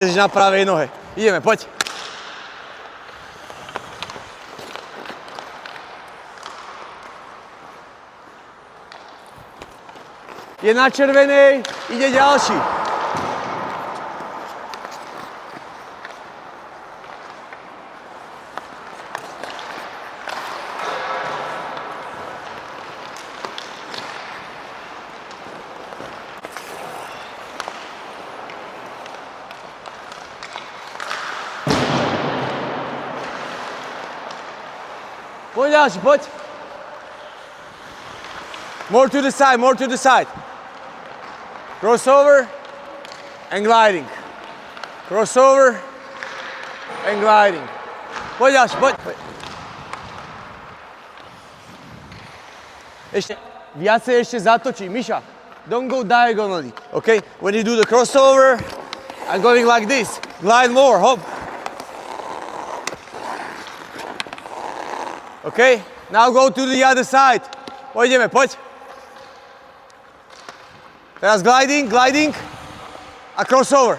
Na pravej nohe. Ideme, poď. Je na červenej, ide ďalší. Poď ďalší, poď. More to the side, more to the side. Crossover and gliding. Crossover and gliding. Poď ďalší, poď. Ešte, viacej ešte zatočí. Miša, don't go diagonally, okay? When you do the crossover, I'm going like this. Glide more, hop. Okay, now go to the other side. Poďme, poď. Teraz gliding, gliding a crossover.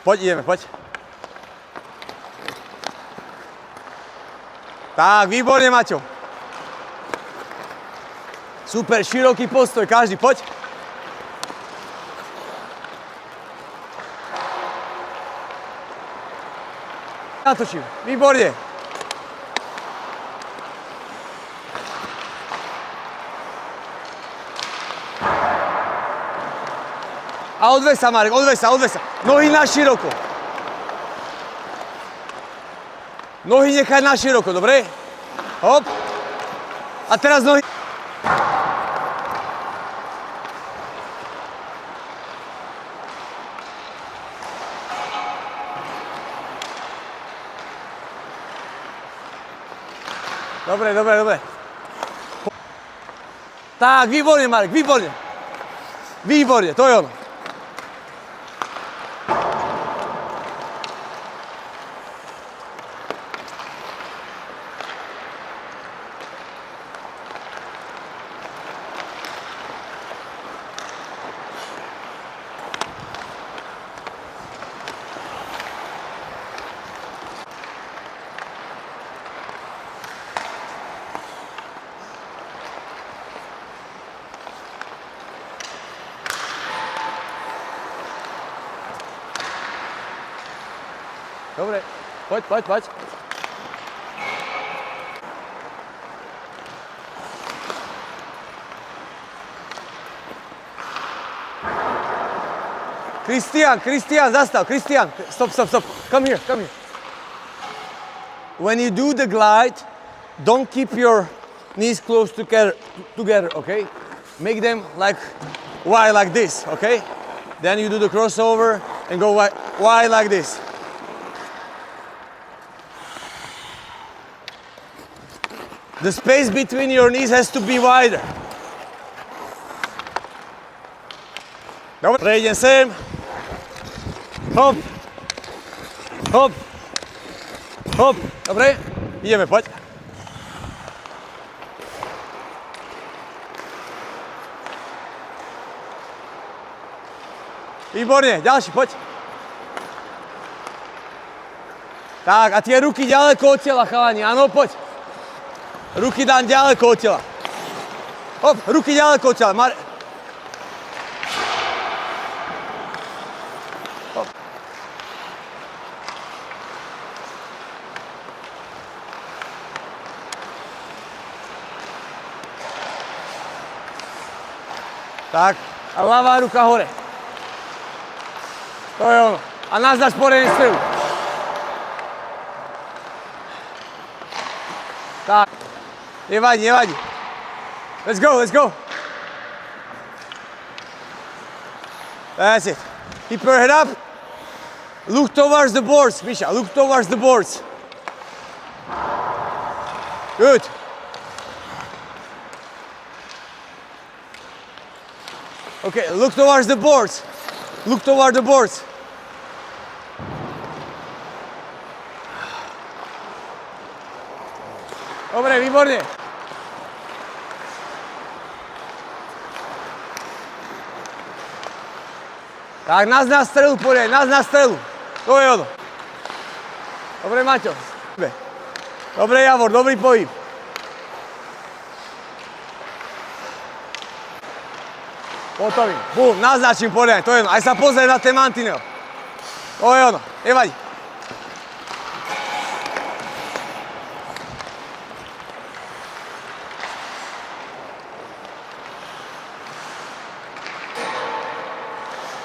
Poď, ideme, poď. Tak, výborne, Maťo. Super, široký postoj, každý, poď. Natočím, výborne. A odvej sa, Marek, odvej sa. Nohy na široko. Nohy nechaj na široko, dobre? Hop. A teraz nohy. Dobre. Tak, výborne, Marek, výborne. Výborne, to je ono. Dobre, poď. Kristián, zastav, Kristián. Stop. Come here. When you do the glide, don't keep your knees close together, okay? Make them like wide like this, okay? Then you do the crossover and go wide like this. The space between your knees has to be wider. Dobre, prejdem sem. Hop. Dobre, ideme, poď. Výborne, ďalší, poď. Tak, a tie ruky ďaleko od tela, chalani, áno, poď. Ruky dám ďaleko od tela. Hop, ruky ďaleko od tela. Hop. Tak, a ľavá ruka hore. To je ono. A nazdaš sporený strevu. Tak. Nevadí. Let's go. That's it. Keep your head up. Look towards the boards, Misha. Look towards the boards. Good. Okay, look towards the boards. Dobre, výborne. Tak, nás na strelu poriadne, nás na strelu. To je ono. Dobre, Maťo. Dobre, Javor, dobrý pohyb. Hotový. Bum, naznačím poriadne, to je ono. Aj sa pozrie na ten mantinel. To je ono, nevadí.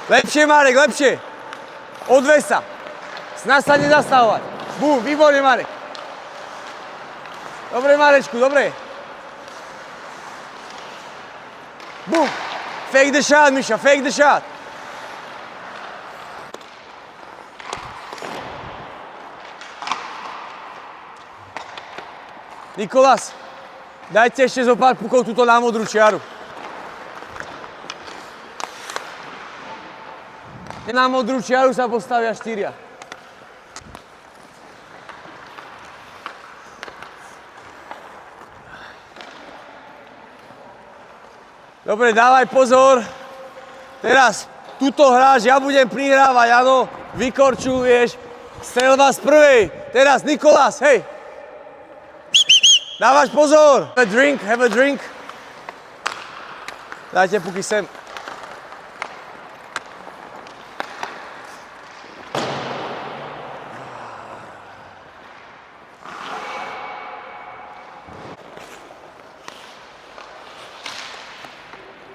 Lepšie, Marek, lepšie. Odveď sa. Snaž sa nezastavovať. Bum, výborne, Marek. Dobre, Marečku, dobre. Bum. Fake the shot, Miša, fake the shot. Nikolás, dajte ešte zo pár pukov tuto na modrú čiaru. Na modrú čiaru sa postavia 4. Dobre, dávaj pozor. Teraz, tuto hráš, ja budem prihrávať, áno. Vykorčuješ, strelba z prvej. Teraz, Nikolás, hej. Dávaš pozor. Have a drink. Dajte puky sem.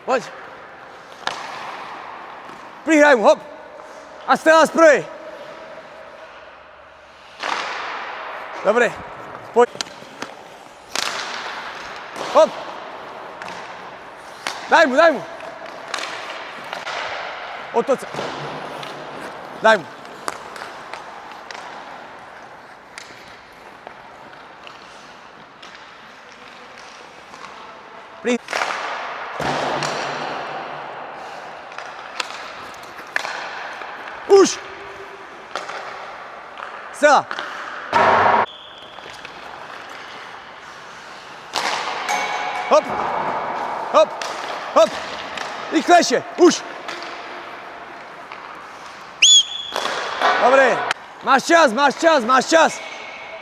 Poď. Prihraj mu, hop. A strela z prvej. Dobre, poď. Hop. Daj mu. Otoč sa. Daj mu. Už! Strela! Hop! Hop! Hop! Rýchlejšie! Už! Dobre! Máš čas!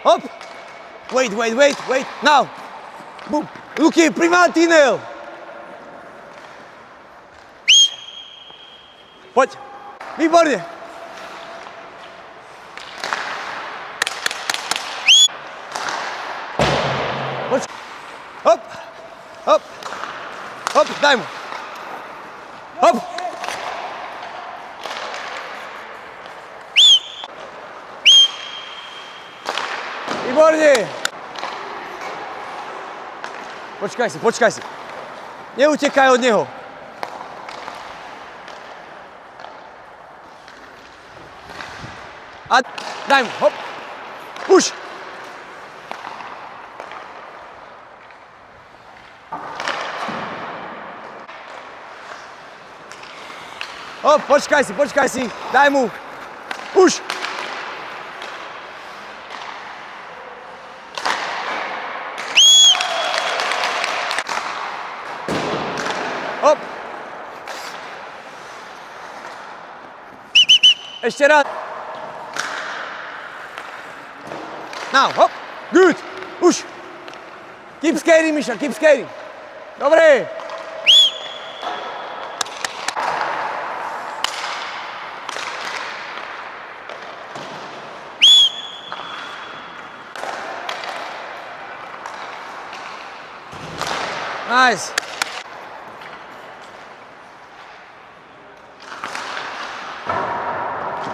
Hop! Wait! Now! Boom! Ruky, pri mantinel! Poď! Výborne! Poď! Hop! Daj mu! Hop! Výborne! Počkaj si. Neutekaj od neho. A daj mu, hop, už. Hop, počkaj si, daj mu, už. Hop. Ešte raz. Now, hop, good, už. Keep skating, Miša, keep skating. Dobre. Nice.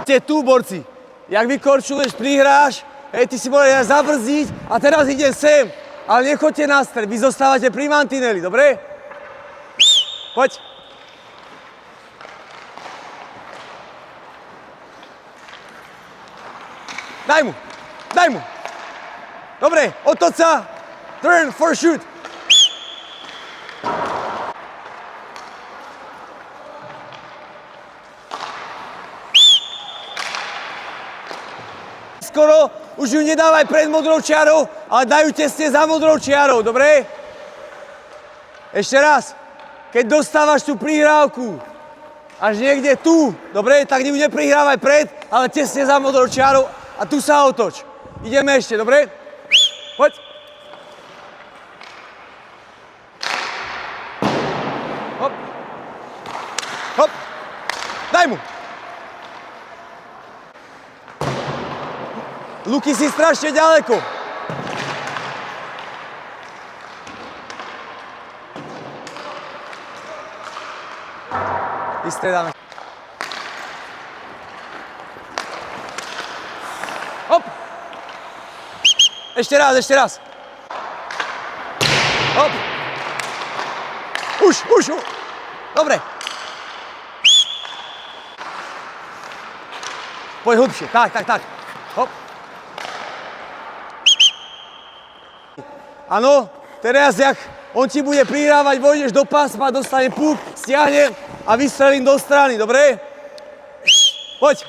Ste tu, borci. Jak vykorčuješ, prihráš, hej, ty si mohli zabrzdiť a teraz idem sem. Ale nechoďte na stred, vy zostávate pri mantineli, dobre? Poď. Daj mu. Dobre, otoč sa. Turn for shoot. Skoro už ju nedávaj pred modrou čiarou, ale dajú tesne za modrou čiarou, dobre? Ešte raz, keď dostávaš tú prihrávku, až niekde tu. Dobre, tak neprihrávaj pred, ale tesne za modrou čiarou a tu sa otoč. Ideme ešte, dobre? Poď. Hop. Hop. Daj mu. Luky, si strašne ďaleko. Vystredáme. Hop. Ešte raz, ešte raz. Hop. Už. Dobre. Poď hlbšie, tak. Hop. Áno, teraz jak on ti bude prihrávať, vojdeš do pásma, dostane puk, stiahne a vystrelím do strany, dobre? Poď.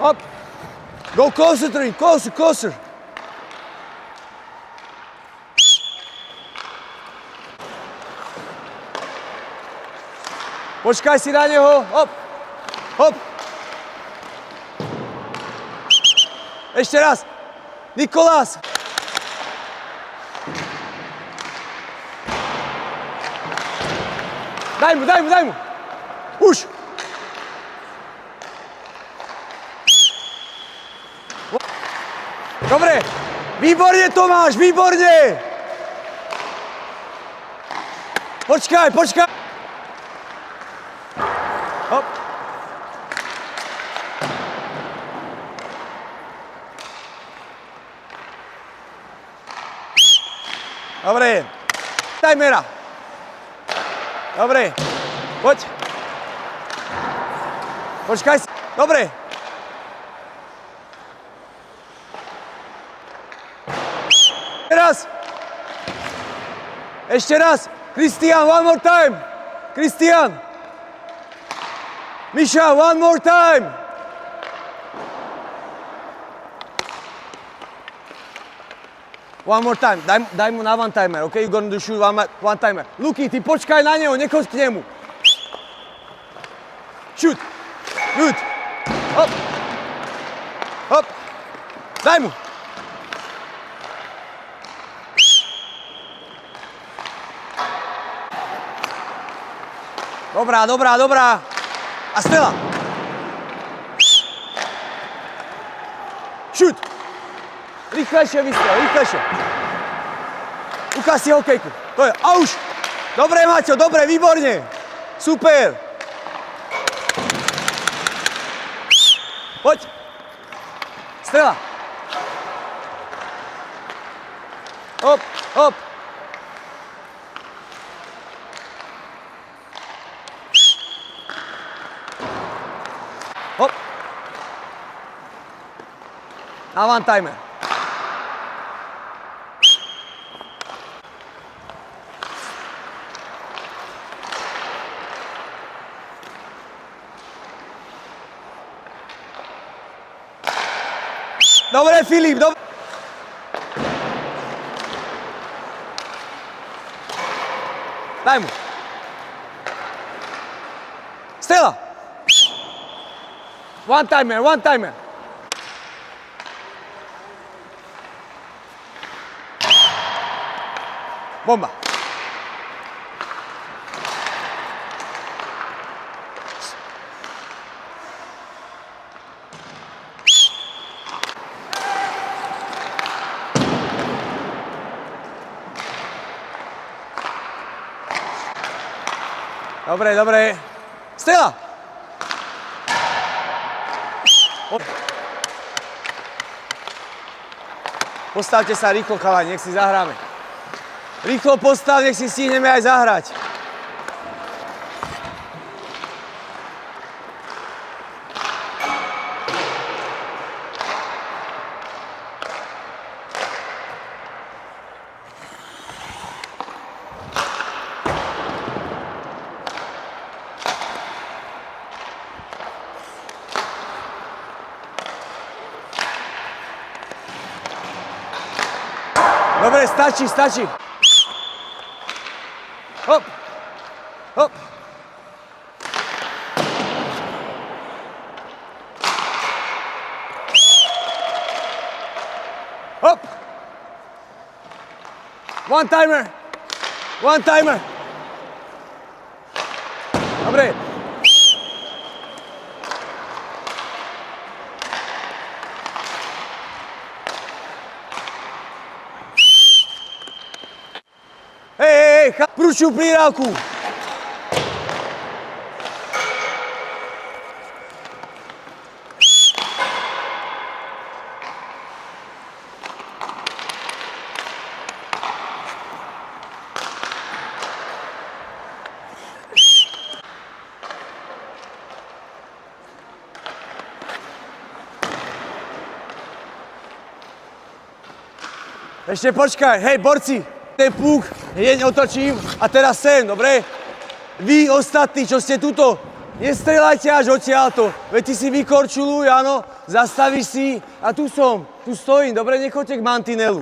Hop. Go closer to him, closer. Počkaj si na neho, hop. Ešte raz. Nikolás. Daj mu. Už. Dobre. Výborne, Tomáš, výborne. Počkaj. Hop. Dobre. Timera. Dobre. Poď. Počkaj si. Dobre. Ešte raz. Kristián, one more time. Kristián. Miša, one more time. One more time. Daj mu na one timer, okay? You're gonna do shoot one timer. Luky, ty počkaj na neho, nechoď k nemu. Shoot. Good. Hop. Daj mu. Dobrá. A strela. Shoot. Rýchlejšie vystrel. Ukáž si hokejku. To je. A už. Dobre, Maťo, dobre, výborne. Super. Poď. Strela. Hop. Hop. Na one timer. Dobre, Filip, dobre. Daj mu. Strela. One timer. Bomba. Dobre. Strela. Postavte sa rýchlo, chalani, nech si zahráme. Rýchlo postav, nech si stihneme aj zahrať. Dobre, stačí. Hop. Hop. Hop. One timer. One timer. Dobre. Hej, prúčiu prírávku. Ešte počkaj, hej borci, ten púk hneď otočím a teraz sem, dobre? Vy ostatní, čo ste tuto, nestrelajte až odtiaľto, veď ty si vykorčuluj, áno, zastavíš si a tu som, tu stojím, dobre? Nechoďte k mantinelu.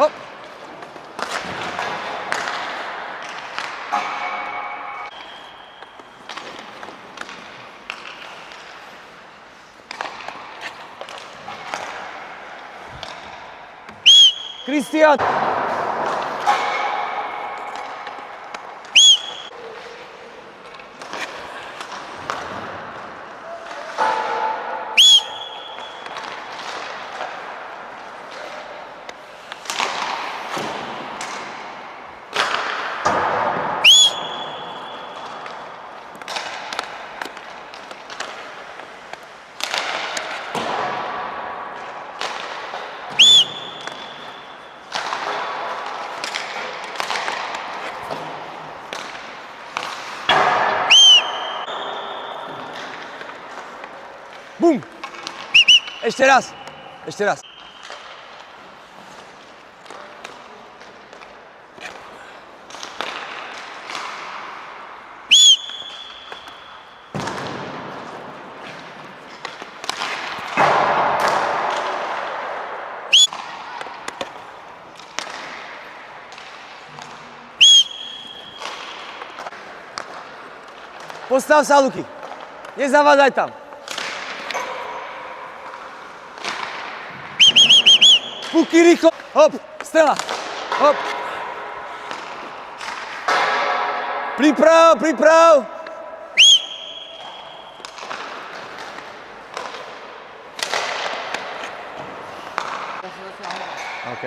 Hop. Kristián! Bum! Ešte raz. Ešte raz. Postav sa, Luky. Nezavádaj tam. Puky rýchlo. Hop, strela. Hop. Priprav, priprav. OK.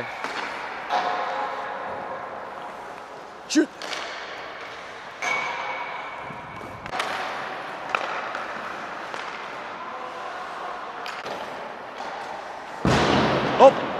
Shoot. Hop.